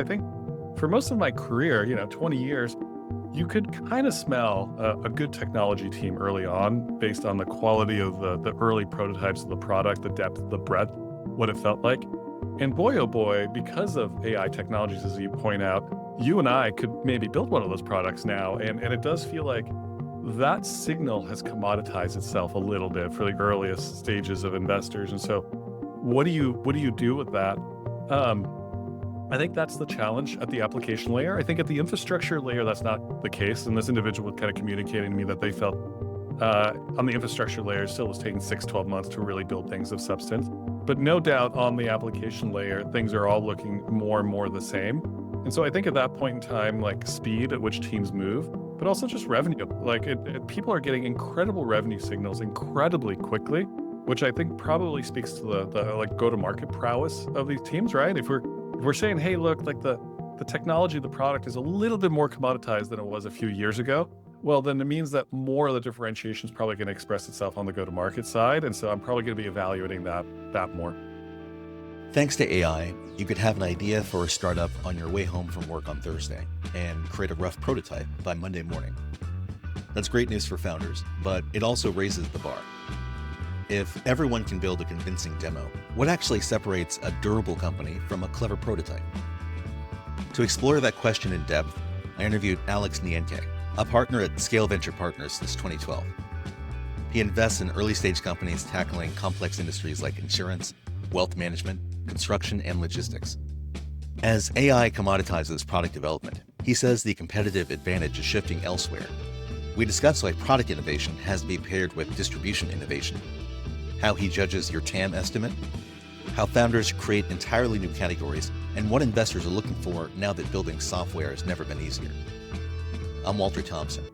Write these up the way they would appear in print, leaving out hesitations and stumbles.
I think for most of my career, 20 years, you could kind of smell a good technology team early on based on the quality of the early prototypes of the product, the depth, the breadth, what it felt like. And boy, oh boy, because of AI technologies, as you point out, you and I could maybe build one of those products now. And it does feel like that signal has commoditized itself a little bit for the earliest stages of investors. And so what do you do with that? I think that's the challenge at the application layer. I think at the infrastructure layer, that's not the case. And this individual was kind of communicating to me that they felt on the infrastructure layer, still was taking 6-12 months to really build things of substance. But no doubt on the application layer, things are all looking more and more the same. And so I think at that point in time, like speed at which teams move, but also just revenue. Like people are getting incredible revenue signals incredibly quickly, which I think probably speaks to the like go-to-market prowess of these teams, right? If we're saying, hey, look, like the technology of the product is a little bit more commoditized than it was a few years ago, well, then it means that more of the differentiation is probably going to express itself on the go-to-market side. And so I'm probably going to be evaluating that more. Thanks to AI, you could have an idea for a startup on your way home from work on Thursday and create a rough prototype by Monday morning. That's great news for founders, but it also raises the bar. If everyone can build a convincing demo, what actually separates a durable company from a clever prototype? To explore that question in depth, I interviewed Alex Niehenke, a partner at Scale Venture Partners since 2012. He invests in early-stage companies tackling complex industries like insurance, wealth management, construction, and logistics. As AI commoditizes product development, he says the competitive advantage is shifting elsewhere. We discuss why product innovation has to be paired with distribution innovation, how he judges your TAM estimate, how founders create entirely new categories, and what investors are looking for now that building software has never been easier. I'm Walter Thompson.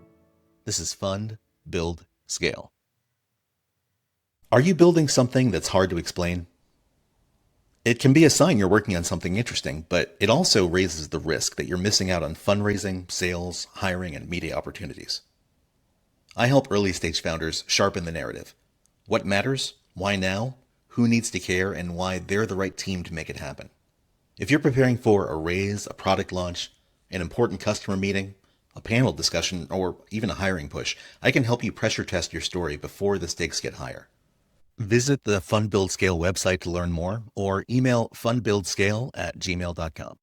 This is Fund, Build, Scale. Are you building something that's hard to explain? It can be a sign you're working on something interesting, but it also raises the risk that you're missing out on fundraising, sales, hiring, and media opportunities. I help early-stage founders sharpen the narrative. What matters, why now, who needs to care, and why they're the right team to make it happen. If you're preparing for a raise, a product launch, an important customer meeting, a panel discussion, or even a hiring push, I can help you pressure test your story before the stakes get higher. Visit the Fund Build Scale website to learn more, or email fundbuildscale@gmail.com.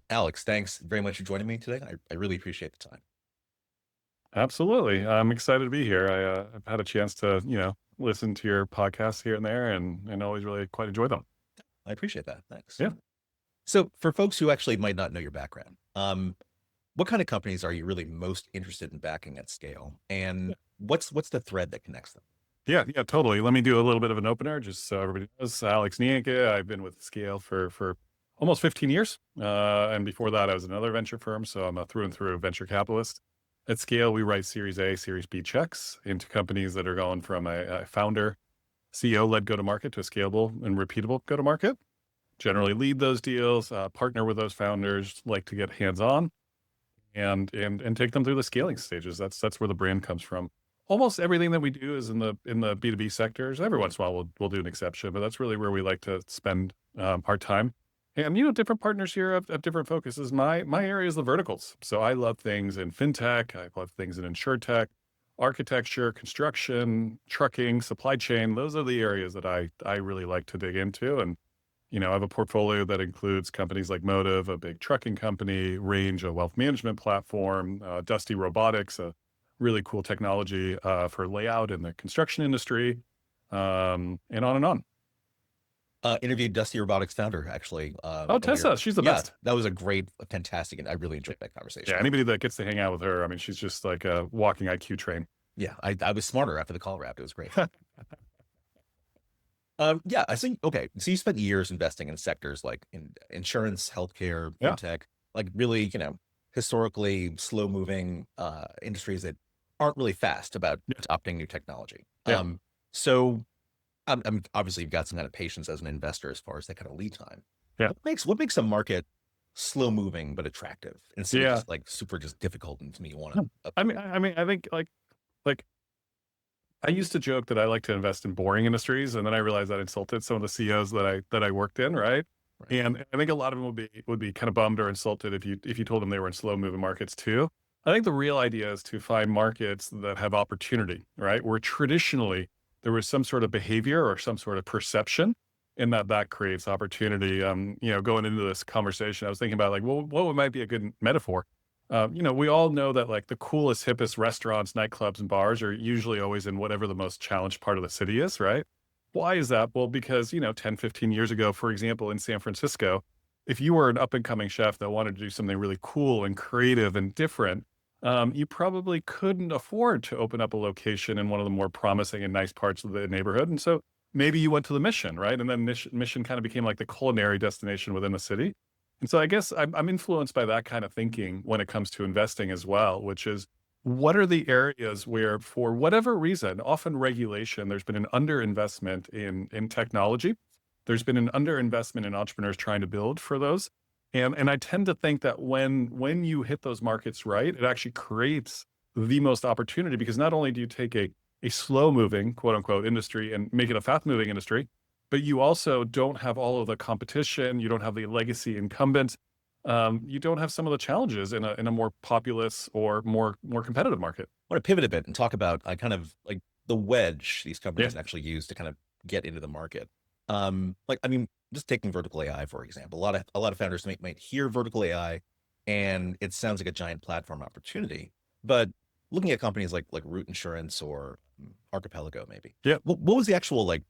Alex, thanks very much for joining me today. I really appreciate the time. Absolutely. I'm excited to be here. I've had a chance to, listen to your podcasts here and there and always really quite enjoy them. I appreciate that. Thanks. Yeah. So for folks who actually might not know your background, what kind of companies are you really most interested in backing at scale? And what's the thread that connects them? Yeah, totally. Let me do a little bit of an opener just so everybody knows. Alex Niehenke, I've been with Scale for almost 15 years. And before that, I was in another venture firm. So I'm a through and through venture capitalist. At Scale, we write Series A, Series B checks into companies that are going from a founder, CEO-led go-to-market to a scalable and repeatable go-to-market. Generally lead those deals, partner with those founders, like to get hands-on and take them through the scaling stages. That's where the brand comes from. Almost everything that we do is in the B2B sectors. Every once in a while, we'll do an exception, but that's really where we like to spend our time. And, different partners here have different focuses. My area is the verticals. So I love things in fintech. I love things in insurtech, architecture, construction, trucking, supply chain. Those are the areas that I really like to dig into. And, I have a portfolio that includes companies like Motive, a big trucking company, Range, a wealth management platform, Dusty Robotics, a really cool technology for layout in the construction industry, and on and on. Interviewed Dusty Robotics founder, actually. Tessa, she's the best. That was a great, fantastic, and I really enjoyed that conversation. Yeah, anybody that gets to hang out with her, I mean, she's just like a walking IQ train. Yeah, I was smarter after the call wrapped. It was great. Yeah, I think, okay, so you spent years investing in sectors like in insurance, healthcare, fintech, like really, historically slow-moving industries that aren't really fast about adopting new technology. So I'm obviously you've got some kind of patience as an investor as far as that kind of lead time. Yeah. What makes a market slow moving but attractive instead of just like super just difficult and to me you want to? I think like I used to joke that I like to invest in boring industries, and then I realized that insulted some of the CEOs that I worked in, right? Right. And I think a lot of them would be kind of bummed or insulted if you told them they were in slow moving markets too. I think the real idea is to find markets that have opportunity, right? Where traditionally there was some sort of behavior or some sort of perception, and that creates opportunity. Going into this conversation, I was thinking about like, well, what might be a good metaphor? We all know that like the coolest, hippest restaurants, nightclubs, and bars are usually always in whatever the most challenged part of the city is, right? Why is that? Well, because, 10, 15 years ago, for example, in San Francisco, if you were an up and coming chef that wanted to do something really cool and creative and different, you probably couldn't afford to open up a location in one of the more promising and nice parts of the neighborhood. And so maybe you went to the Mission, right? And then Mission kind of became like the culinary destination within the city. And so I guess I'm influenced by that kind of thinking when it comes to investing as well, which is what are the areas where, for whatever reason, often regulation, there's been an underinvestment in technology. There's been an underinvestment in entrepreneurs trying to build for those. And I tend to think that when you hit those markets right, it actually creates the most opportunity because not only do you take a slow moving, quote unquote, industry and make it a fast moving industry, but you also don't have all of the competition. You don't have the legacy incumbents. You don't have some of the challenges in a more populous or more competitive market. I want to pivot a bit and talk about kind of like the wedge these Yeah, companies actually use to kind of get into the market. Just taking vertical AI, for example, a lot of founders might hear vertical AI and it sounds like a giant platform opportunity. But looking at companies like Root Insurance or Archipelago, maybe, yeah, what was the actual like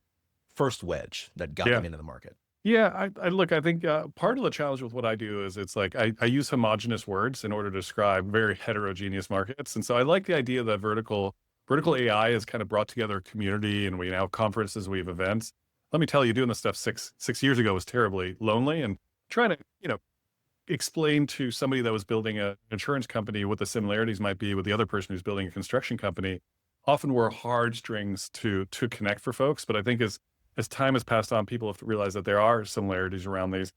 first wedge that got yeah. them into the market? Yeah, I look, I think part of the challenge with what I do is it's like I use homogenous words in order to describe very heterogeneous markets. And so I like the idea that vertical AI has kind of brought together a community and we now have conferences, we have events. Let me tell you, doing this stuff six years ago was terribly lonely and trying to, explain to somebody that was building an insurance company what the similarities might be with the other person who's building a construction company often were hard strings to connect for folks. But I think as time has passed on, people have to realize that there are similarities around these.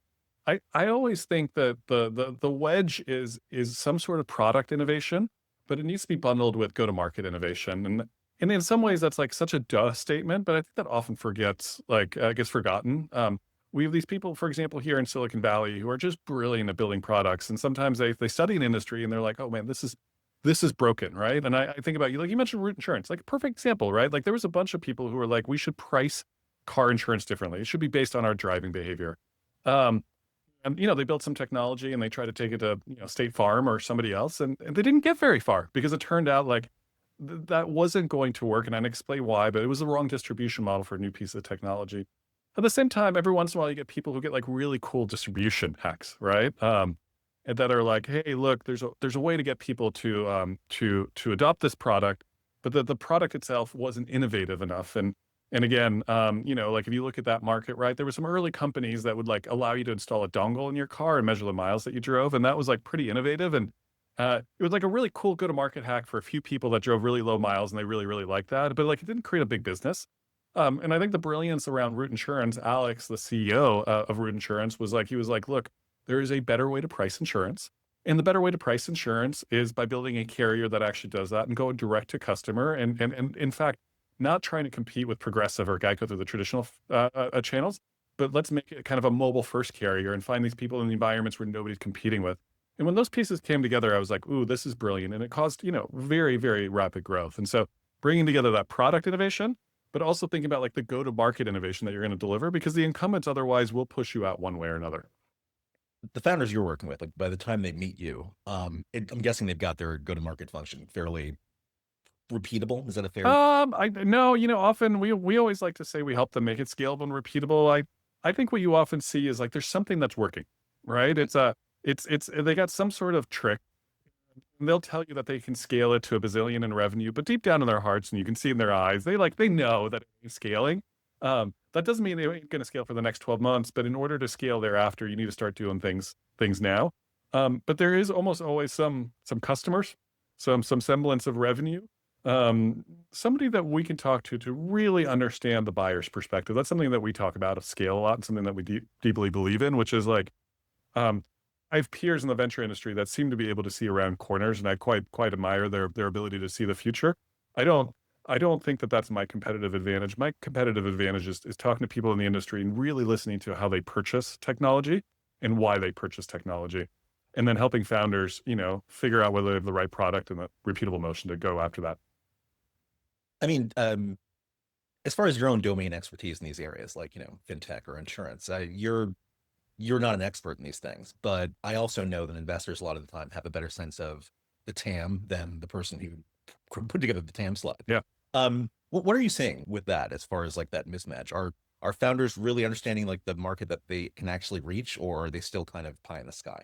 I always think that the wedge is some sort of product innovation, but it needs to be bundled with go-to-market innovation. And in some ways that's like such a duh statement, but I think that often gets forgotten. We have these people, for example, here in Silicon Valley who are just brilliant at building products. And sometimes they study an industry and they're like, oh man, this is broken, right? And I think about you, like you mentioned Root Insurance, like a perfect example, right? Like there was a bunch of people who were like, we should price car insurance differently. It should be based on our driving behavior. Um, and they built some technology and they tried to take it to State Farm or somebody else, and they didn't get very far because it turned out like that wasn't going to work. And I can explain why, but it was the wrong distribution model for a new piece of technology. At the same time, every once in a while, you get people who get like really cool distribution hacks, right? And that are like, hey, look, there's a way to get people to adopt this product, but the product itself wasn't innovative enough. And again, like if you look at that market, right, there were some early companies that would like allow you to install a dongle in your car and measure the miles that you drove, and that was like pretty innovative. And it was like a really cool go-to-market hack for a few people that drove really low miles, and they really, really liked that. But like, it didn't create a big business. And I think the brilliance around Root Insurance, Alex, the CEO of Root Insurance, was like, he was like, look, there is a better way to price insurance. And the better way to price insurance is by building a carrier that actually does that and going direct to customer. And in fact, not trying to compete with Progressive or Geico through the traditional channels, but let's make it kind of a mobile first carrier and find these people in the environments where nobody's competing with. And when those pieces came together, I was like, ooh, this is brilliant. And it caused, very, very rapid growth. And so bringing together that product innovation, but also thinking about like the go-to-market innovation that you're going to deliver, because the incumbents otherwise will push you out one way or another. The founders you're working with, like by the time they meet you, I'm guessing they've got their go-to-market function fairly repeatable. Is that a fair? I no, often we always like to say we help them make it scalable and repeatable. I think what you often see is like there's something that's working, right? It's they got some sort of trick. And they'll tell you that they can scale it to a bazillion in revenue, but deep down in their hearts, and you can see in their eyes, they know that it's scaling. That doesn't mean they ain't going to scale for the next 12 months, but in order to scale thereafter, you need to start doing things now. But there is almost always some customers, some semblance of revenue. Somebody that we can talk to really understand the buyer's perspective. That's something that we talk about at scale a lot, and something that we deeply believe in, which is like, I have peers in the venture industry that seem to be able to see around corners, and I quite admire their ability to see the future. I don't I don't think that that's my competitive advantage. My competitive advantage is talking to people in the industry and really listening to how they purchase technology and why they purchase technology. And then helping founders, figure out whether they have the right product and the repeatable motion to go after that. I mean, as far as your own domain expertise in these areas, like, fintech or insurance, you're not an expert in these things, but I also know that investors a lot of the time have a better sense of the TAM than the person who put together the TAM slide. Yeah. What are you seeing with that as far as like that mismatch? Are founders really understanding like the market that they can actually reach, or are they still kind of pie in the sky?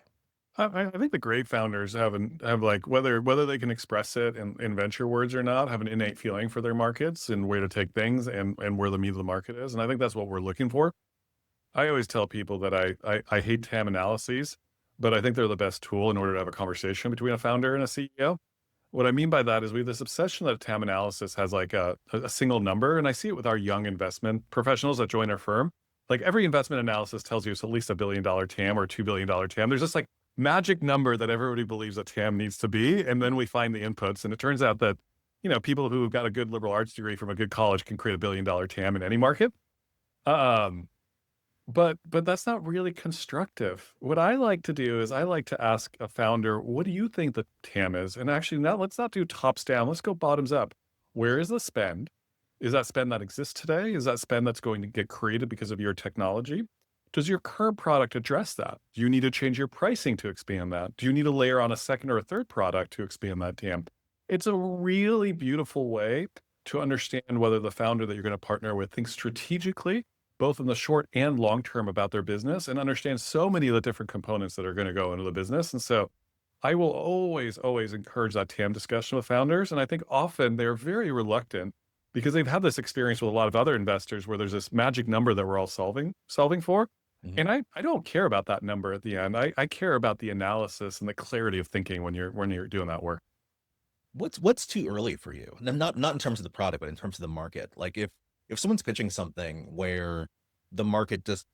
I think the great founders have like whether they can express it in venture words or not, have an innate feeling for their markets and where to take things and where the meat of the market is. And I think that's what we're looking for. I always tell people that I hate TAM analyses, but I think they're the best tool in order to have a conversation between a founder and a CEO. What I mean by that is we have this obsession that TAM analysis has like a single number, and I see it with our young investment professionals that join our firm. Like every investment analysis tells you it's at least $1 billion TAM or $2 billion TAM. There's this like magic number that everybody believes a TAM needs to be, and then we find the inputs, and it turns out that people who've got a good liberal arts degree from a good college can create $1 billion TAM in any market. Um, but that's not really constructive. What I like to do is I like to ask a founder, what do you think the TAM is? And actually, now let's not do tops down. Let's go bottoms up. Where is the spend? Is that spend that exists today? Is that spend that's going to get created because of your technology? Does your current product address that? Do you need to change your pricing to expand that? Do you need to layer on a second or a third product to expand that TAM? It's a really beautiful way to understand whether the founder that you're going to partner with thinks strategically both in the short and long term about their business and understand so many of the different components that are going to go into the business. And so I will always, always encourage that TAM discussion with founders. And I think often they're very reluctant because they've had this experience with a lot of other investors where there's this magic number that we're all solving for. Mhm. And I don't care about that number at the end. I care about the analysis and the clarity of thinking when you're doing that work. What's too early for you? And not in terms of the product, but in terms of the market. Like if someone's pitching something where the market just,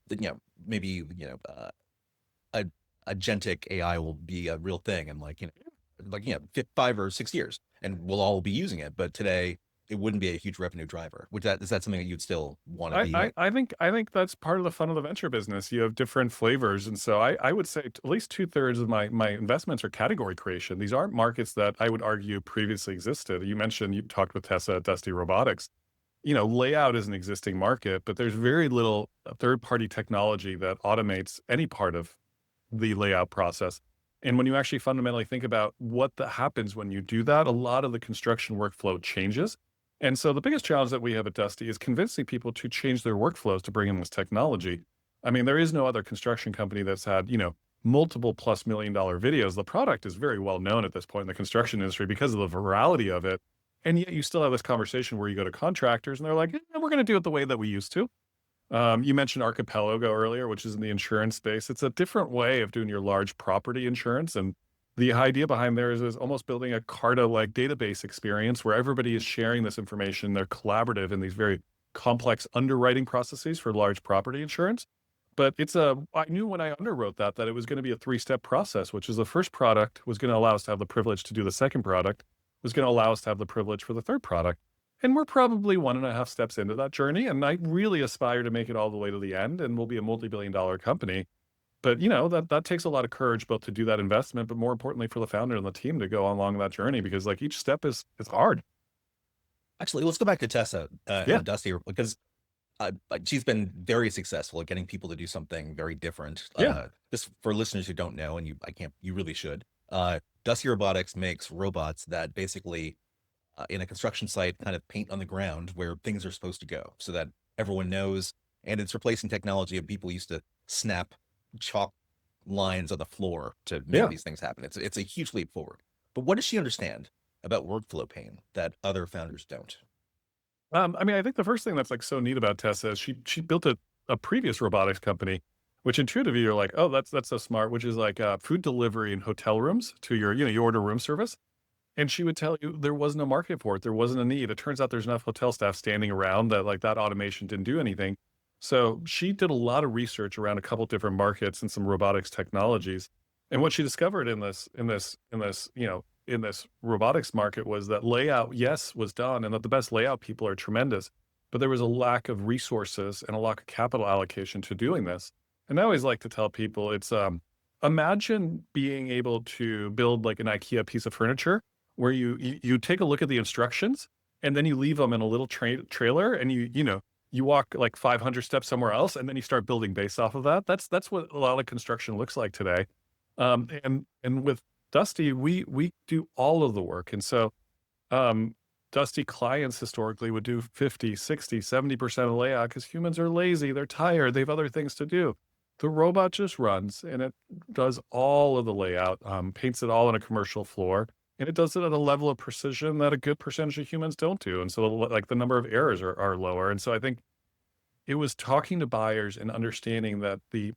maybe, a agentic AI will be a real thing and like 5 or 6 years and we'll all be using it. But today it wouldn't be a huge revenue driver. Is that something that you'd still want to I, be I, in? I think I think that's part of the fun of the venture business. You have different flavors, and so I would say at least 2/3 of my investments are category creation. These aren't markets that I would argue previously existed. You mentioned you talked with Tessa at Dusty Robotics. Layout is an existing market, but there's very little third-party technology that automates any part of the layout process. And when you actually fundamentally think about what happens when you do that, a lot of the construction workflow changes. And so the biggest challenge that we have at Dusty is convincing people to change their workflows to bring in this technology. I mean, there is no other construction company that's had, multiple plus $1 million videos. The product is very well known at this point in the construction industry because of the virality of it. And yet you still have this conversation where you go to contractors and they're like, we're going to do it the way that we used to. You mentioned Archipelago earlier, which is in the insurance space. It's a different way of doing your large property insurance. And the idea behind there is almost building a Carta-like database experience where everybody is sharing this information. They're collaborative in these very complex underwriting processes for large property insurance. But I knew when I underwrote that it was going to be a 3-step process, which is the first product was going to allow us to have the privilege to do the second product, was going to allow us to have the privilege for the third product. And we're probably 1.5 steps into that journey. And I really aspire to make it all the way to the end and we'll be a multi-billion-dollar company. But that takes a lot of courage both to do that investment, but more importantly for the founder and the team to go along that journey because like each step is hard. Actually, let's go back to Tessa Yeah. and Dusty because she's been very successful at getting people to do something very different. Yeah. Just for listeners who don't know, and you really should. Dusty Robotics makes robots that basically, in a construction site, kind of paint on the ground where things are supposed to go, so that everyone knows. And it's replacing technology of people used to snap chalk lines on the floor to make Yeah. these things happen. It's a huge leap forward. But what does she understand about workflow pain that other founders don't? I mean, I think the first thing that's like so neat about Tessa is she built a previous robotics company, which intuitively you're like, oh, that's so smart, which is like food delivery in hotel rooms to your, you order room service. And she would tell you there wasn't a market for it. There wasn't a need. It turns out there's enough hotel staff standing around that like that automation didn't do anything. So she did a lot of research around a couple different markets and some robotics technologies. And what she discovered in this, in this robotics market was that layout, yes, was done, and that the best layout people are tremendous, but there was a lack of resources and a lack of capital allocation to doing this. And I always like to tell people it's imagine being able to build like an IKEA piece of furniture where you take a look at the instructions and then you leave them in a little trailer and you walk like 500 steps somewhere else and then you start building based off of that. That's what a lot of construction looks like today. And with Dusty, we do all of the work. And so Dusty clients historically would do 50, 60, 70% of the layout because humans are lazy, they're tired, they have other things to do. The robot just runs and it does all of the layout, paints it all on a commercial floor, and it does it at a level of precision that a good percentage of humans don't do. And so like the number of errors are lower. And so I think it was talking to buyers and understanding that the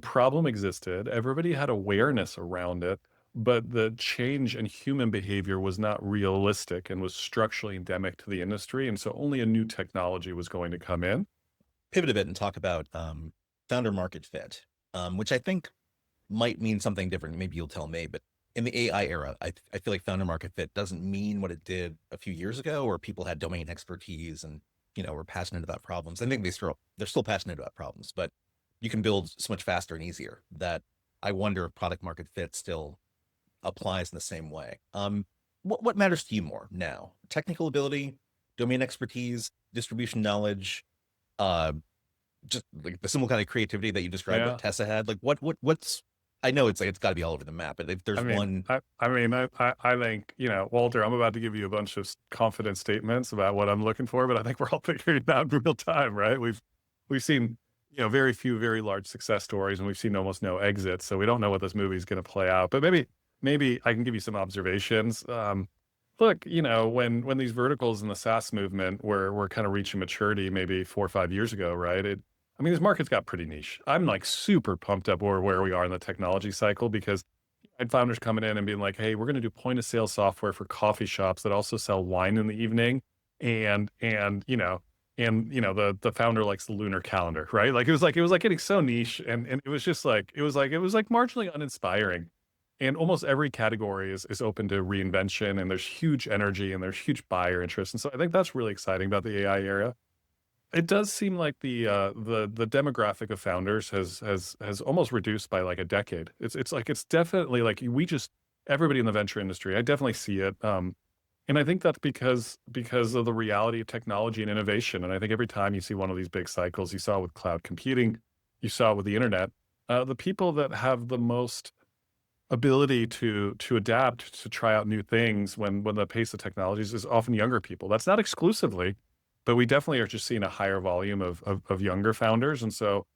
problem existed. Everybody had awareness around it, but the change in human behavior was not realistic and was structurally endemic to the industry. And so only a new technology was going to come in. Pivot a bit and talk about founder market fit, which I think might mean something different. Maybe you'll tell me, but in the AI era, I feel like founder market fit doesn't mean what it did a few years ago, where people had domain expertise and, were passionate about problems. I think they're still passionate about problems, but you can build so much faster and easier that I wonder if product market fit still applies in the same way. What matters to you more now? Technical ability, domain expertise, distribution knowledge, just like the similar kind of creativity that you described that Tessa had. Like what's I know it's got to be all over the map, but if there's I think, Walter, I'm about to give you a bunch of confident statements about what I'm looking for, but I think we're all figuring it out in real time, right? We've seen, very few, very large success stories, and we've seen almost no exits. So we don't know what this movie is going to play out, but maybe I can give you some observations. Look, when these verticals in the SaaS movement were kind of reaching maturity maybe 4 or 5 years ago, right? This market's got pretty niche. I'm like super pumped up where we are in the technology cycle because I had founders coming in and being like, hey, we're going to do point of sale software for coffee shops that also sell wine in the evening. And the founder likes the lunar calendar, right? Like it was like getting so niche and it was just like, it was like marginally uninspiring. And almost every category is open to reinvention, and there's huge energy and there's huge buyer interest. And so I think that's really exciting about the AI era. It does seem like the demographic of founders has almost reduced by like a decade. It's definitely like everybody in the venture industry, I definitely see it. And I think that's because of the reality of technology and innovation. And I think every time you see one of these big cycles, you saw it with cloud computing, you saw it with the internet, the people that have the most ability to adapt, to try out new things when the pace of technologies is often younger people. That's not exclusively, but we definitely are just seeing a higher volume of younger founders. And so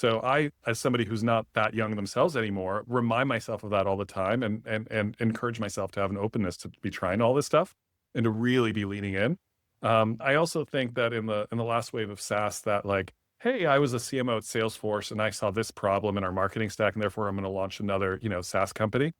I, as somebody who's not that young themselves anymore, remind myself of that all the time and encourage myself to have an openness to be trying all this stuff and to really be leaning in. I also think that in the last wave of SaaS that like, hey, I was a CMO at Salesforce and I saw this problem in our marketing stack, and therefore I'm going to launch another, SaaS company,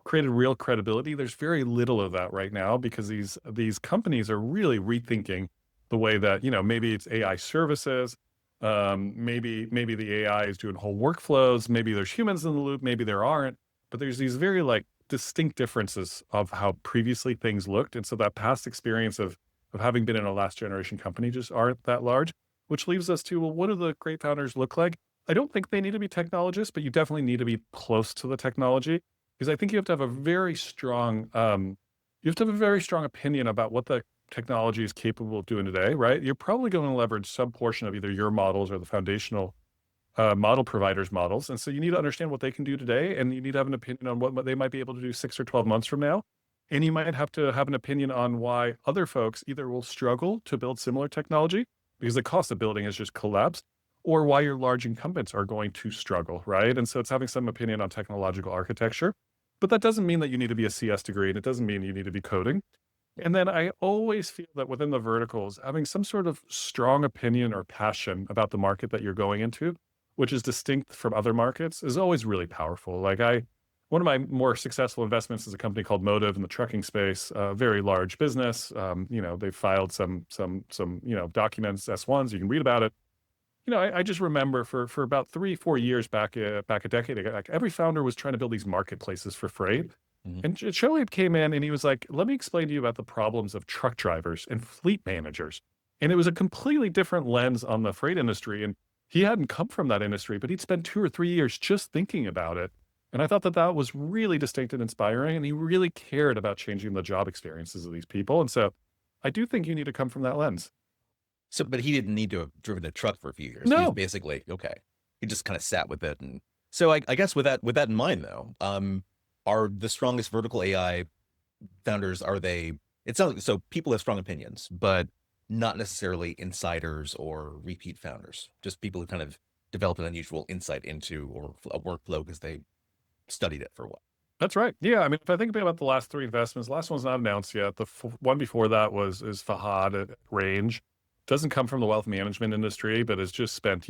created real credibility. There's very little of that right now because these companies are really rethinking the way that, maybe it's AI services, maybe the AI is doing whole workflows, maybe there's humans in the loop, maybe there aren't, but there's these very like distinct differences of how previously things looked. And so that past experience of having been in a last generation company just aren't that large, which leaves us to, well, what do the great founders look like? I don't think they need to be technologists, but you definitely need to be close to the technology, because I think you have to have a very strong, opinion about what the technology is capable of doing today, right? You're probably going to leverage some portion of either your models or the foundational model providers' models. And so you need to understand what they can do today, and you need to have an opinion on what they might be able to do 6 or 12 months from now. And you might have to have an opinion on why other folks either will struggle to build similar technology because the cost of building has just collapsed, or why your large incumbents are going to struggle, right? And so it's having some opinion on technological architecture. But that doesn't mean that you need to be a CS degree, and it doesn't mean you need to be coding. And then I always feel that within the verticals, having some sort of strong opinion or passion about the market that you're going into, which is distinct from other markets, is always really powerful. Like one of my more successful investments is a company called Motive in the trucking space, a very large business. They filed some documents, S1s, you can read about it. I just remember for about 3-4 years back a decade ago, like every founder was trying to build these marketplaces for freight. Mhm. And Choate came in and he was like, let me explain to you about the problems of truck drivers and fleet managers. And it was a completely different lens on the freight industry. And he hadn't come from that industry, but he'd spent 2 or 3 years just thinking about it. And I thought that that was really distinct and inspiring. And he really cared about changing the job experiences of these people. And so I do think you need to come from that lens. So, but he didn't need to have driven a truck for a few years. He was No, basically okay. He just kind of sat with it, and so I guess with that in mind, though, are the strongest vertical AI founders? Are they? It sounds so. People have strong opinions, but not necessarily insiders or repeat founders. Just people who kind of developed an unusual insight into or a workflow because they studied it for a while. that's right. Yeah, I mean, if I think about the last three investments, the last one's not announced yet. The one before that is Fahad at Range. Doesn't come from the wealth management industry, but has just spent,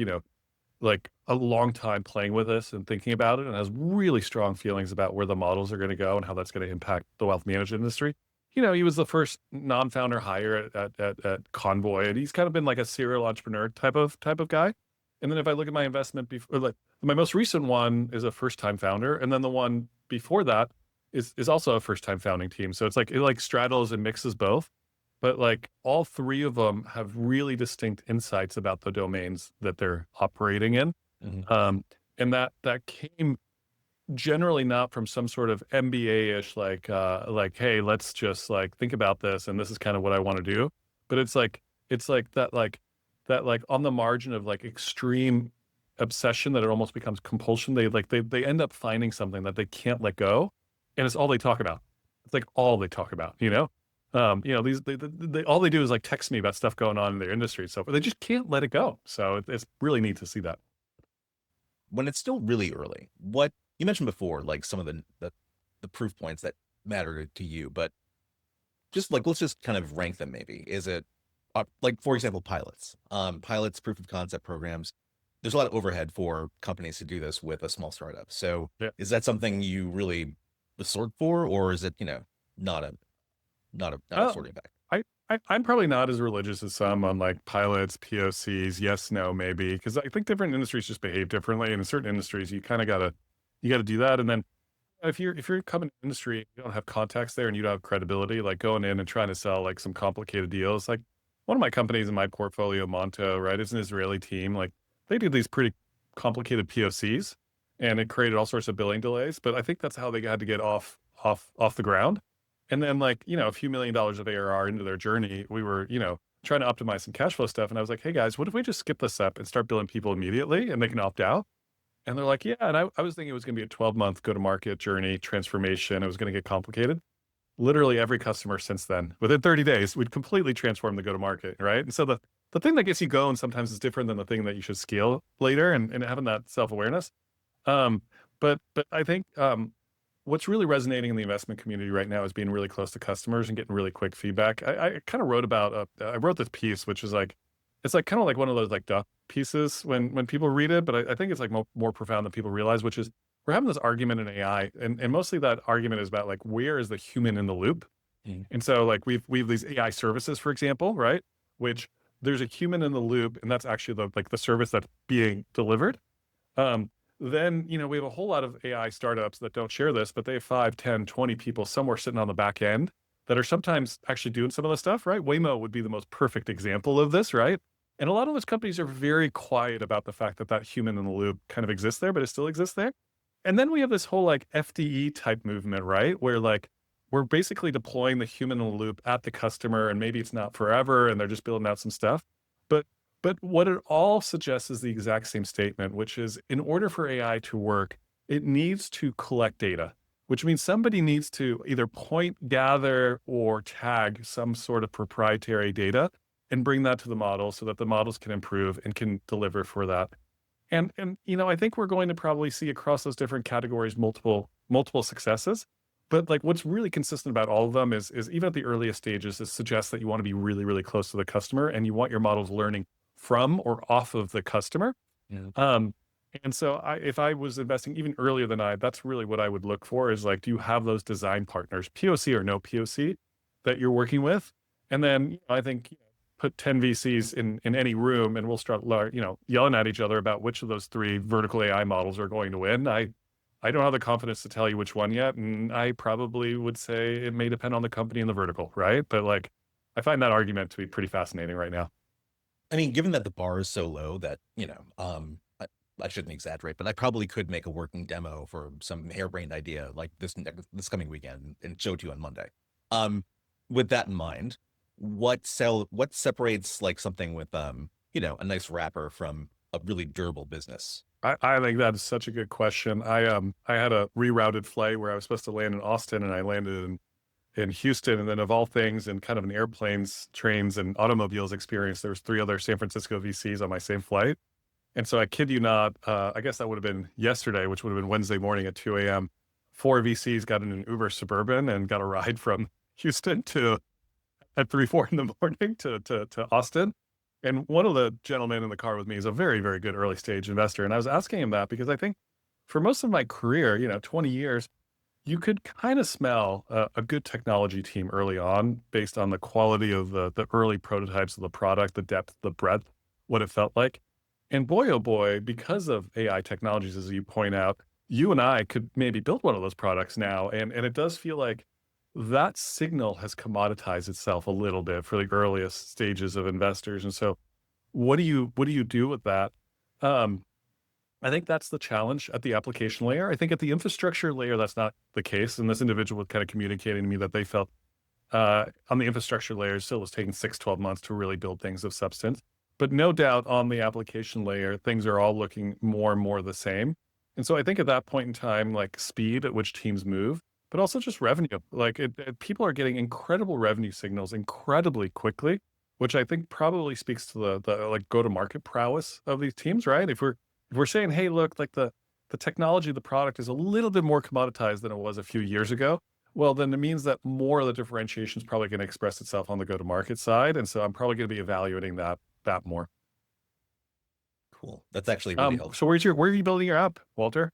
like a long time playing with this and thinking about it and has really strong feelings about where the models are going to go and how that's going to impact the wealth management industry. He was the first non-founder hire at Convoy, and he's kind of been like a serial entrepreneur type of guy. And then if I look at my investment before, like my most recent one is a first-time founder, and then the one before that is also a first-time founding team. So it's like it like straddles and mixes both. But like all three of them have really distinct insights about the domains that they're operating in. Mhm. Um, and that came generally not from some sort of MBA-ish like, hey, let's just like think about this and this is kind of what I want to do. But it's like that on the margin of like extreme obsession that it almost becomes compulsion. They end up finding something that they can't let go, and it's all they talk about. It's like all they talk about. These they all they do is like text me about stuff going on in their industry. So they just can't let it go. So it's really neat to see that. When it's still really early, what you mentioned before, like some of the proof points that matter to you, but just like let's just kind of rank them. Maybe is it like for example, pilots, proof of concept programs. There's a lot of overhead for companies to do this with a small startup. So Yeah. is that something you really was sort for, or is it not a not a Oh, sorting factor? I'm probably not as religious as some on like pilots, POCs, yes, no, maybe, because I think different industries just behave differently. And in certain industries, you gotta do that. And then if you're coming to industry, you don't have contacts there and you don't have credibility, like going in and trying to sell like some complicated deals. Like one of my companies in my portfolio, Monto, right, is an Israeli team. Like they do these pretty complicated POCs, and it created all sorts of billing delays. But I think that's how they had to get off the ground. And then like, a few $1 million of ARR into their journey, we were, trying to optimize some cash flow stuff. And I was like, hey guys, what if we just skip this up and start billing people immediately and they can opt out? And they're like, yeah. And I was thinking it was going to be a 12-month go-to-market journey transformation. It was going to get complicated. Literally every customer since then, within 30 days, we'd completely transform the go-to-market, right? And so the thing that gets you going sometimes is different than the thing that you should scale later, and having that self-awareness. Um, but I think what's really resonating in the investment community right now is being really close to customers and getting really quick feedback. I kind of wrote about I wrote this piece, which is like it's like kind of like one of those like duck pieces when people read it, but I think it's like more profound than people realize, which is we're having this argument in AI, and mostly that argument is about like where is the human in the loop. Mm. And so like we've these AI services, for example, right? Which there's a human in the loop, and that's actually the service that's being delivered. Um, then, we have a whole lot of AI startups that don't share this, but they have 5, 10, 20 people somewhere sitting on the back end that are sometimes actually doing some of the stuff, right? Waymo would be the most perfect example of this, right? And a lot of those companies are very quiet about the fact that that human in the loop kind of exists there, but it still exists there. And then we have this whole like FDE type movement, right? Where like we're basically deploying the human in the loop at the customer, and maybe it's not forever and they're just building out some stuff. But but what it all suggests is the exact same statement, which is in order for AI to work, it needs to collect data, which means somebody needs to either point, gather, or tag some sort of proprietary data and bring that to the model so that the models can improve and can deliver for that. And I think we're going to probably see across those different categories multiple successes. But like what's really consistent about all of them is even at the earliest stages, it suggests that you want to be really, really close to the customer and you want your models learning from or off of the customer. Yeah. Um, and so if I was investing even earlier than that's really what I would look for is like, do you have those design partners, POC or no POC, that you're working with? And then I think put 10 VCs in any room and we'll start, yelling at each other about which of those three vertical AI models are going to win. I don't have the confidence to tell you which one yet, and I probably would say it may depend on the company and the vertical, right? But like, I find that argument to be pretty fascinating right now. I mean, given that the bar is so low that, I shouldn't exaggerate, but I probably could make a working demo for some harebrained idea like this coming weekend and show it to you on Monday. Um, with that in mind, what separates like something with a nice wrapper from a really durable business? I think that is such a good question. I had a rerouted flight where I was supposed to land in Austin and I landed in Houston, and then of all things, in kind of an airplanes, trains, and automobiles experience, there was 3 other San Francisco VCs on my same flight. And so I kid you not, I guess that would have been yesterday, which would have been Wednesday morning at 2 a.m. 4 VCs got in an Uber Suburban and got a ride from Houston to at 3, 4 in the morning to Austin. And one of the gentlemen in the car with me is a very, very good early stage investor. And I was asking him that because I think for most of my career, 20 years, you could kind of smell a good technology team early on based on the quality of the early prototypes of the product, the depth, the breadth, what it felt like. And boy, oh boy, because of AI technologies, as you point out, you and I could maybe build one of those products now. And it does feel like that signal has commoditized itself a little bit for the earliest stages of investors. And so what do you do with that? Um, I think that's the challenge at the application layer. I think at the infrastructure layer, that's not the case. And this individual was kind of communicating to me that they felt on the infrastructure layer, still was taking 6, 12 months to really build things of substance. But no doubt on the application layer, things are all looking more and more the same. And so I think at that point in time, like speed at which teams move, but also just revenue. Like people are getting incredible revenue signals incredibly quickly, which I think probably speaks to the like go to market prowess of these teams, right? If we're saying, hey, look, like the technology, the product is a little bit more commoditized than it was a few years ago, well, then it means that more of the differentiation is probably going to express itself on the go-to-market side, and so I'm probably going to be evaluating that more. Cool. That's actually really So helpful. where are you building your app, Walter?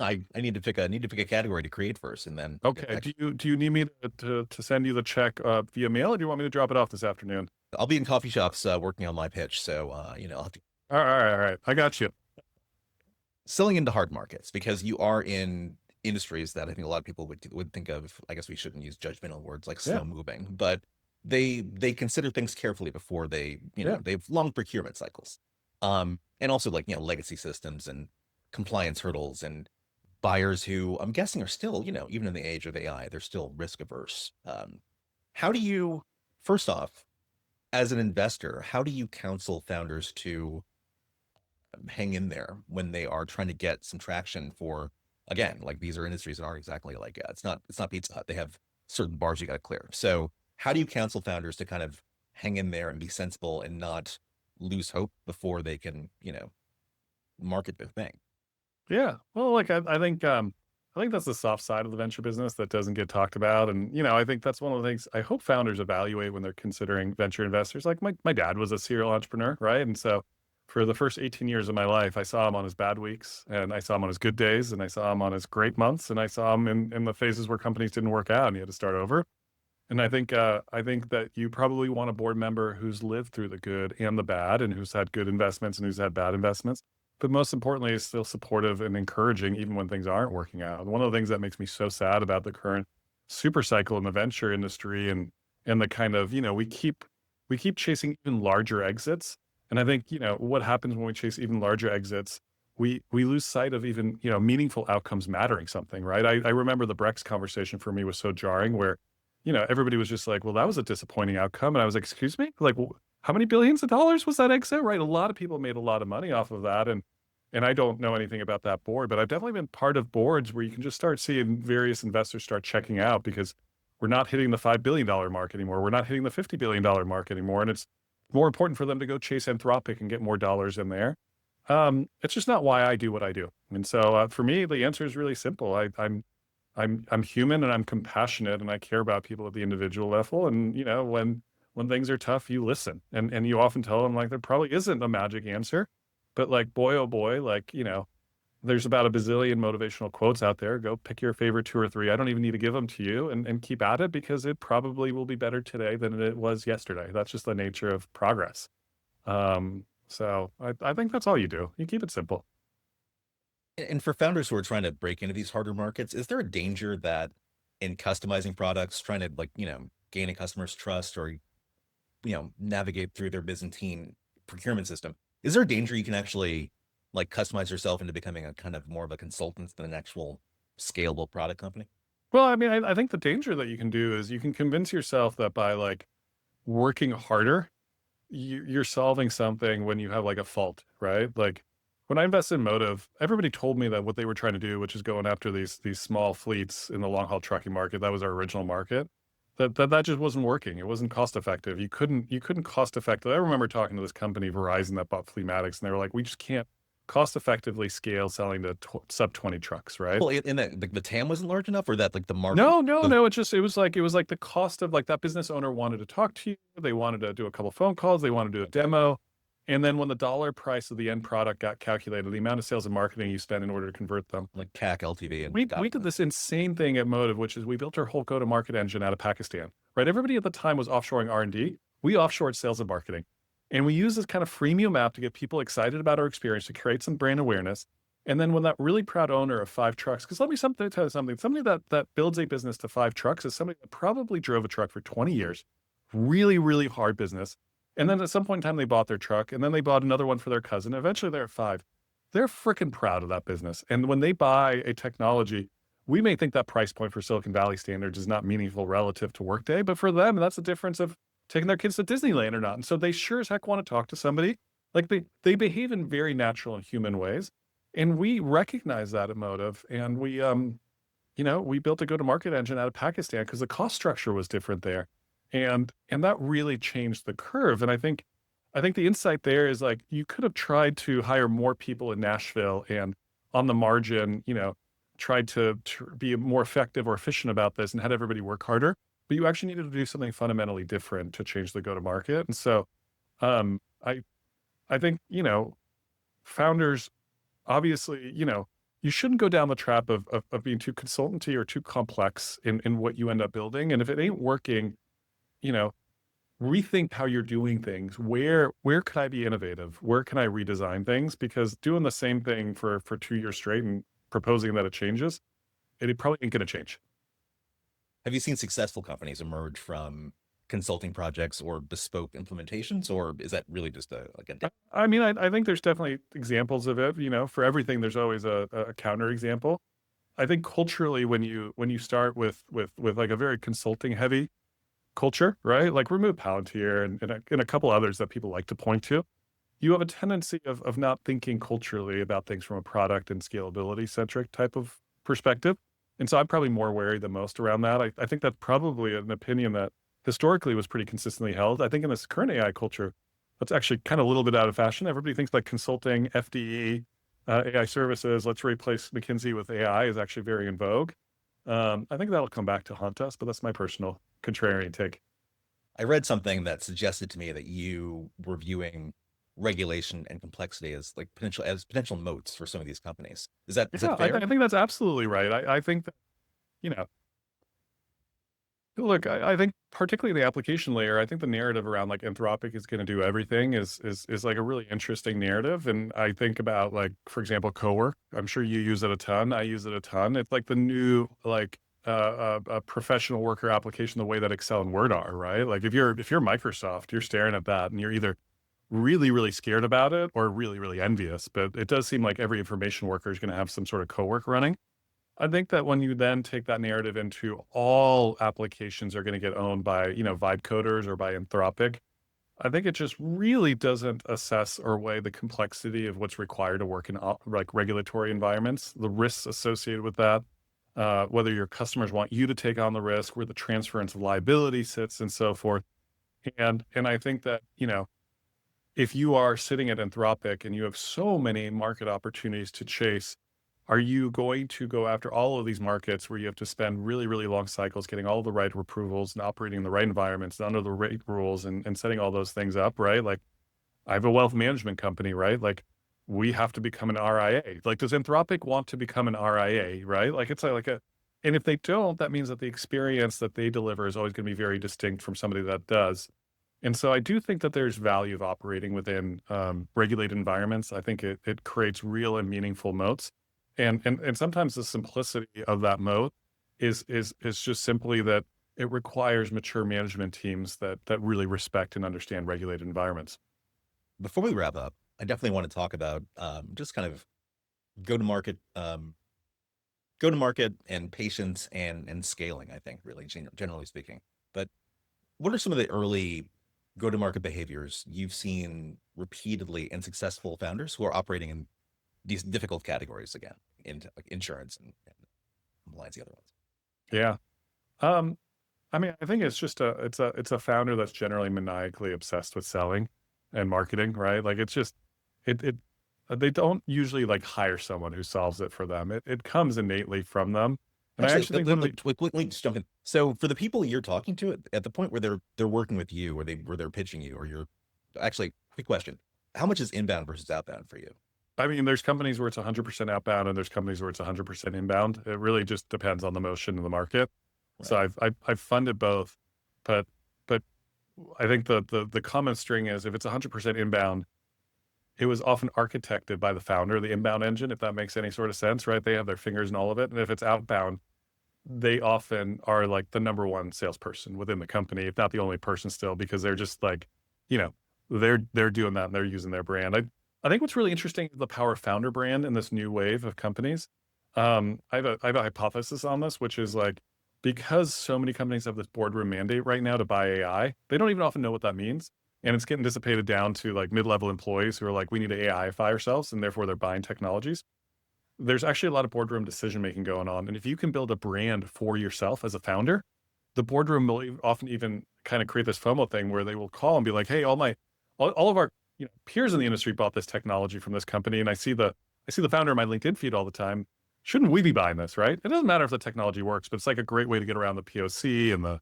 I need to pick a category to create first, and then Okay. Do you need me to send you the check via mail, or do you want me to drop it off this afternoon? I'll be in coffee shops working on my pitch. So I'll have to All right. I got you. selling into hard markets because you are in industries that I think a lot of people would think of. I guess we shouldn't use judgmental words like Yeah. slow moving, but they consider things carefully before Yeah. they have long procurement cycles, and also like legacy systems and compliance hurdles and buyers who I'm guessing are still even in the age of AI they're still risk averse. How do you first off as an investor how do you counsel founders to hang in there when they are trying to get some traction for again like these are industries that aren't exactly like it's not Pizza Hut. They have certain bars you got to clear. So how do you counsel founders to kind of hang in there and be sensible and not lose hope before they can market their thing? Yeah. Well, like I think that's the soft side of the venture business that doesn't get talked about. And I think that's one of the things I hope founders evaluate when they're considering venture investors. Like my dad was a serial entrepreneur, right? And so for the first 18 years of my life, I saw him on his bad weeks and I saw him on his good days and I saw him on his great months and I saw him in the phases where companies didn't work out and he had to start over. And I think that you probably want a board member who's lived through the good and the bad, and who's had good investments and who's had bad investments. But most importantly, is still supportive and encouraging even when things aren't working out. One of the things that makes me so sad about the current super cycle in the venture industry and the kind of we keep chasing even larger exits. And I think what happens when we chase even larger exits, we lose sight of even meaningful outcomes mattering something, right? I remember the Brex conversation for me was so jarring where everybody was just like, well, that was a disappointing outcome. And I was like, excuse me? Like, how many billions of dollars was that exit? Right. A lot of people made a lot of money off of that. And I don't know anything about that board, but I've definitely been part of boards where you can just start seeing various investors start checking out because we're not hitting the $5 billion mark anymore. We're not hitting the $50 billion mark anymore. And it's more important for them to go chase Anthropic and get more dollars in there. It's just not why I do what I do. And so for me, the answer is really simple. I'm human and I'm compassionate and I care about people at the individual level. And when things are tough, you listen and you often tell them like there probably isn't a magic answer, but like boy oh boy, like there's about a bazillion motivational quotes out there. Go pick your favorite 2 or 3. I don't even need to give them to you and keep at it because it probably will be better today than it was yesterday. That's just the nature of progress. So I think that's all you do. You keep it simple. And for founders who are trying to break into these harder markets, is there a danger that in customizing products, trying to like, gain a customer's trust or, navigate through their Byzantine procurement system, is there a danger you can actually like customize yourself into becoming a kind of more of a consultant than an actual scalable product company? Well, I mean, I think the danger that you can do is you can convince yourself that by like working harder, you're solving something when you have like a fault, right? Like when I invested in Motive, everybody told me that what they were trying to do, which is going after these small fleets in the long haul trucking market, that was our original market. That just wasn't working. It wasn't cost effective. You couldn't cost effective. I remember talking to this company, Verizon, that bought Fleamatics, and they were like, we just can't cost effectively scale selling to sub 20 trucks, right? Well, in that the TAM wasn't large enough, or that like the market. No, no, The, no. It was like the cost of like that business owner wanted to talk to you. They wanted to do a couple phone calls. They wanted to do a demo. And then when the dollar price of the end product got calculated, the amount of sales and marketing you spend in order to convert them. like CAC, LTV, and We did this insane thing at Motive, which is we built our whole go-to-market engine out of Pakistan, right? Everybody at the time was offshoring R&D. We offshored sales and marketing. And we used this kind of freemium app to get people excited about our experience, to create some brand awareness. And then when that really proud owner of 5 trucks, because let me tell you something, somebody that builds a business to 5 trucks is somebody that probably drove a truck for 20 years, really, really hard business. And then at some point in time, they bought their truck and then they bought another one for their cousin. Eventually they're at 5. They're freaking proud of that business. And when they buy a technology, we may think that price point for Silicon Valley standards is not meaningful relative to Workday, but for them, that's the difference of taking their kids to Disneyland or not. And so they sure as heck want to talk to somebody. Like they behave in very natural and human ways. And we recognize that at Motive. And we built a go-to-market engine out of Pakistan because the cost structure was different there. And that really changed the curve. And I think the insight there is like you could have tried to hire more people in Nashville and on the margin, tried to be more effective or efficient about this and had everybody work harder. But you actually needed to do something fundamentally different to change the go-to-market. And so I think, founders obviously, you shouldn't go down the trap of being too consultanty or too complex in what you end up building. And if it ain't working, you know, rethink how you're doing things. Where could I be innovative? Where can I redesign things? Because doing the same thing for 2 years straight and proposing that it changes, it probably ain't going to change. Have you seen successful companies emerge from consulting projects or bespoke implementations, or is that really just I mean, I think there's definitely examples of it. For everything, there's always a counter example. I think culturally, when you start with like a very consulting heavy culture, right? Like remove Palantir and a couple others that people like to point to. You have a tendency of not thinking culturally about things from a product and scalability centric type of perspective. And so I'm probably more wary than most around that. I think that's probably an opinion that historically was pretty consistently held. I think in this current AI culture, that's actually kind of a little bit out of fashion. Everybody thinks like consulting, FDE, AI services, let's replace McKinsey with AI is actually very in vogue. I think that'll come back to haunt us, but that's my personal contrarian take. I read something that suggested to me that you were viewing regulation and complexity as like potential moats for some of these companies. Is that Yeah, I, fair? I think that's absolutely right. I think that, you know, look, I think particularly the application layer, I think the narrative around like Anthropic is going to do everything is like a really interesting narrative. And I think about like, for example, Cowork. I'm sure you use it a ton. I use it a ton. It's like the new like a professional worker application, the way that Excel and Word are, right? Like if you're Microsoft, you're staring at that and you're either really, really scared about it or really, really envious. But it does seem like every information worker is going to have some sort of Cowork running. I think that when you then take that narrative into all applications are going to get owned by, vibe coders or by Anthropic, I think it just really doesn't assess or weigh the complexity of what's required to work in like regulatory environments, the risks associated with that, whether your customers want you to take on the risk, where the transference of liability sits and so forth. And I think that, if you are sitting at Anthropic and you have so many market opportunities to chase, are you going to go after all of these markets where you have to spend really, really long cycles getting all the right approvals and operating in the right environments and under the right rules and setting all those things up, right? Like I have a wealth management company, right? Like we have to become an RIA. Like does Anthropic want to become an RIA, right? Like it's and if they don't, that means that the experience that they deliver is always going to be very distinct from somebody that does. And so I do think that there's value of operating within regulated environments. I think it creates real and meaningful moats. And sometimes the simplicity of that mode is just simply that it requires mature management teams that really respect and understand regulated environments. Before we wrap up, I definitely want to talk about just kind of go to market, go to market and patience and scaling. I think really generally speaking. But what are some of the early go to market behaviors you've seen repeatedly in successful founders who are operating in these difficult categories again, in like insurance and lines the other ones? Yeah. Um, I mean, I think it's just it's a founder that's generally maniacally obsessed with selling and marketing, right? Like it's just it they don't usually like hire someone who solves it for them. It comes innately from them. And I Actually, actually think one of the let me just jump in. So for the people you're talking to at the point where they're working with you, or they're pitching you, or you're actually quick question: how much is inbound versus outbound for you? I mean, there's companies where it's 100% outbound and there's companies where it's 100% inbound. It really just depends on the motion of the market. So Right. I've funded both, but but I think the common string is if it's 100% inbound, it was often architected by the founder, the inbound engine, if that makes any sort of sense, right? They have their fingers in all of it. And if it's outbound, they often are like the number one salesperson within the company, if not the only person still, because they're just like, you know, they're doing that and they're using their brand. I think what's really interesting is the power of founder brand in this new wave of companies. I have a hypothesis on this, which is like because so many companies have this boardroom mandate right now to buy AI, they don't even often know what that means. And it's getting dissipated down to like mid-level employees who are like, we need to AIify ourselves, and therefore they're buying technologies. There's actually a lot of boardroom decision making going on. And if you can build a brand for yourself as a founder, the boardroom will often even kind of create this FOMO thing where they will call and be like, "Hey, all of our peers in the industry bought this technology from this company, and I see the founder in my LinkedIn feed all the time. Shouldn't we be buying this, right?" It doesn't matter if the technology works, but it's like a great way to get around the POC and the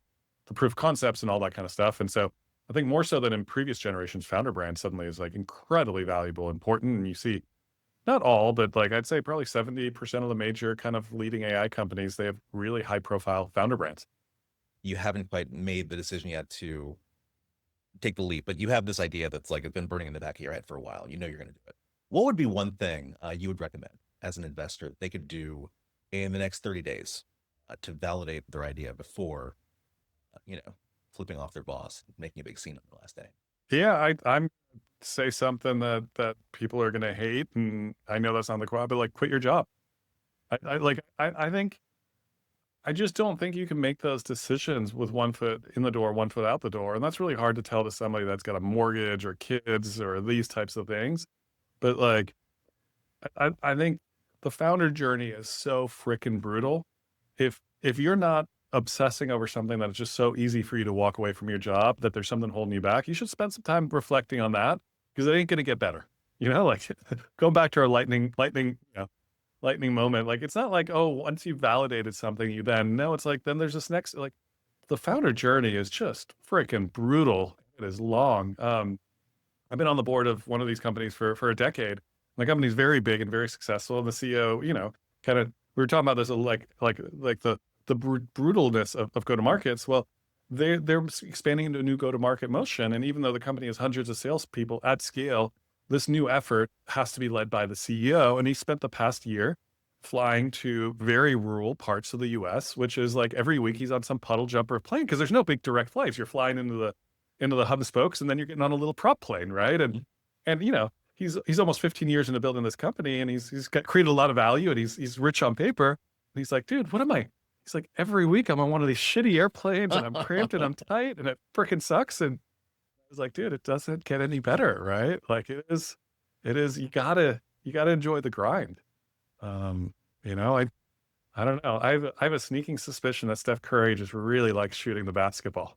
proof of concepts and all that kind of stuff. And so I think more so than in previous generations, founder brand suddenly is like incredibly valuable, important, and you see not all, but like I'd say probably 70% of the major kind of leading AI companies, they have really high profile founder brands. You haven't quite made the decision yet to take the leap, but you have this idea that's like it's been burning in the back of your head for a while. You know you're going to do it. What would be one thing you would recommend as an investor that they could do in the next 30 days to validate their idea before, you know, flipping off their boss, making a big scene on the last day? Yeah, I'm say something that people are gonna hate, and I know that's not the quad, but like quit your job. I think I just don't think you can make those decisions with one foot in the door, one foot out the door. And that's really hard to tell to somebody that's got a mortgage or kids or these types of things. But like I think the founder journey is so freaking brutal. If you're not obsessing over something that is just so easy for you to walk away from your job, that there's something holding you back, you should spend some time reflecting on that because it ain't gonna get better. Like going back to our lightning moment. Like it's not like, oh, once you've validated something, you then no, it's like then there's this next like the founder journey is just freaking brutal. It is long. I've been on the board of one of these companies for a decade. The company's very big and very successful. And the CEO, kind of we were talking about this like the brutalness of go to markets. Well, they're expanding into a new go to market motion, and even though the company has hundreds of salespeople at scale, this new effort has to be led by the CEO. And he spent the past year flying to very rural parts of the US, which is like every week he's on some puddle jumper plane because there's no big direct flights. You're flying into the hub and spokes, and then you're getting on a little prop plane, right? And he's almost 15 years into building this company, and he's created a lot of value, and he's rich on paper. And he's like, dude, what am I? He's like, every week I'm on one of these shitty airplanes, and I'm cramped and I'm tight, and it freaking sucks. And I was like, dude, it doesn't get any better, right? Like it is. You gotta enjoy the grind. Um, I don't know. I have a sneaking suspicion that Steph Curry just really likes shooting the basketball.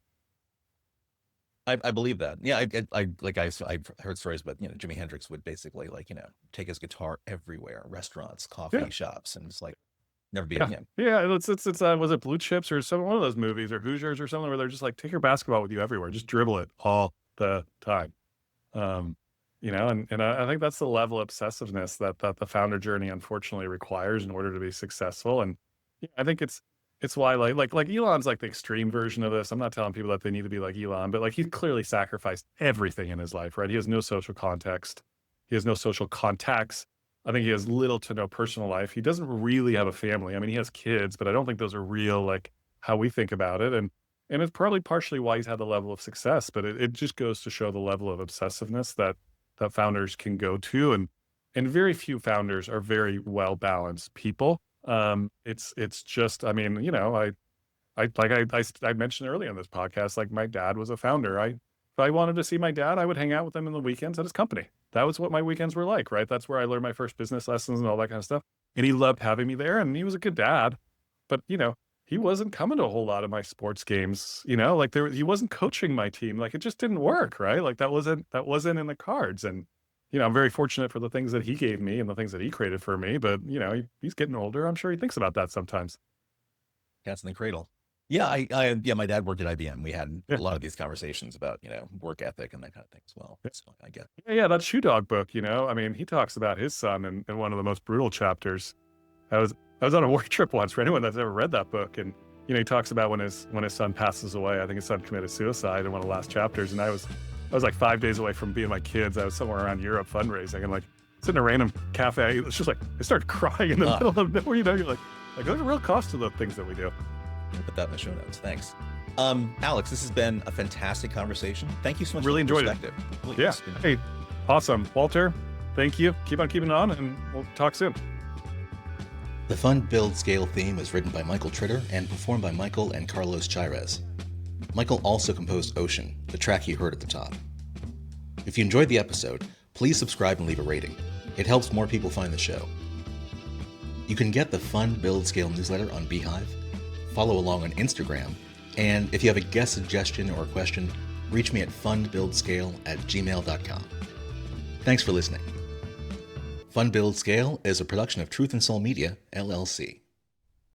I believe that. Yeah, I've heard stories, but Jimi Hendrix would basically like take his guitar everywhere, restaurants, Yeah. coffee shops, and just like never be Yeah. again. Yeah, it's was it Blue Chips or some one of those movies or Hoosiers or something where they're just like, take your basketball with you everywhere, just dribble it all the time. Um, and I think that's the level of obsessiveness that the founder journey unfortunately requires in order to be successful. And yeah, I think it's why like Elon's like the extreme version of this. I'm not telling people that they need to be like Elon, but like he's clearly sacrificed everything in his life, right? He has no social context, he has no social contacts. I think he has little to no personal life. He doesn't really have a family. I mean, he has kids, but I don't think those are real, like how we think about it. And it's probably partially why he's had the level of success, but it just goes to show the level of obsessiveness that founders can go to. And very few founders are very well balanced people. It's just, I mean, I mentioned earlier in this podcast, like my dad was a founder. If I wanted to see my dad, I would hang out with him in the weekends at his company. That was what my weekends were like, right? That's where I learned my first business lessons and all that kind of stuff. And he loved having me there, and he was a good dad. But he wasn't coming to a whole lot of my sports games. Like he wasn't coaching my team. Like it just didn't work, right? Like that wasn't in the cards. And I'm very fortunate for the things that he gave me and the things that he created for me. But he's getting older. I'm sure he thinks about that sometimes. Cats in the cradle. Yeah, yeah, my dad worked at IBM. We had a lot of these conversations about, work ethic and that kind of thing as well. So I get it. Yeah, that Shoe Dog book, I mean, he talks about his son in one of the most brutal chapters. I was on a work trip once for anyone that's ever read that book. And, he talks about when his son passes away. I think his son committed suicide in one of the last chapters. And I was like 5 days away from being my kids. I was somewhere around Europe fundraising and like sitting in a random cafe. It was just like, I started crying in the middle of nowhere, you're like there's a real cost to the things that we do. I'll put that in the show notes. Thanks. Alex, this has been a fantastic conversation. Thank you so much. Really enjoyed it. Please, yeah. Hey, awesome. Walter, thank you. Keep on keeping on, and we'll talk soon. The Fund, Build, Scale theme was written by Michael Tritter and performed by Michael and Carlos Chairez. Michael also composed Ocean, the track you heard at the top. If you enjoyed the episode, please subscribe and leave a rating. It helps more people find the show. You can get the Fund, Build, Scale newsletter on Beehive, follow along on Instagram, and if you have a guest suggestion or a question, reach me at fundbuildscale@gmail.com. Thanks for listening. Fund, Build, Scale is a production of Truth and Soul Media, LLC.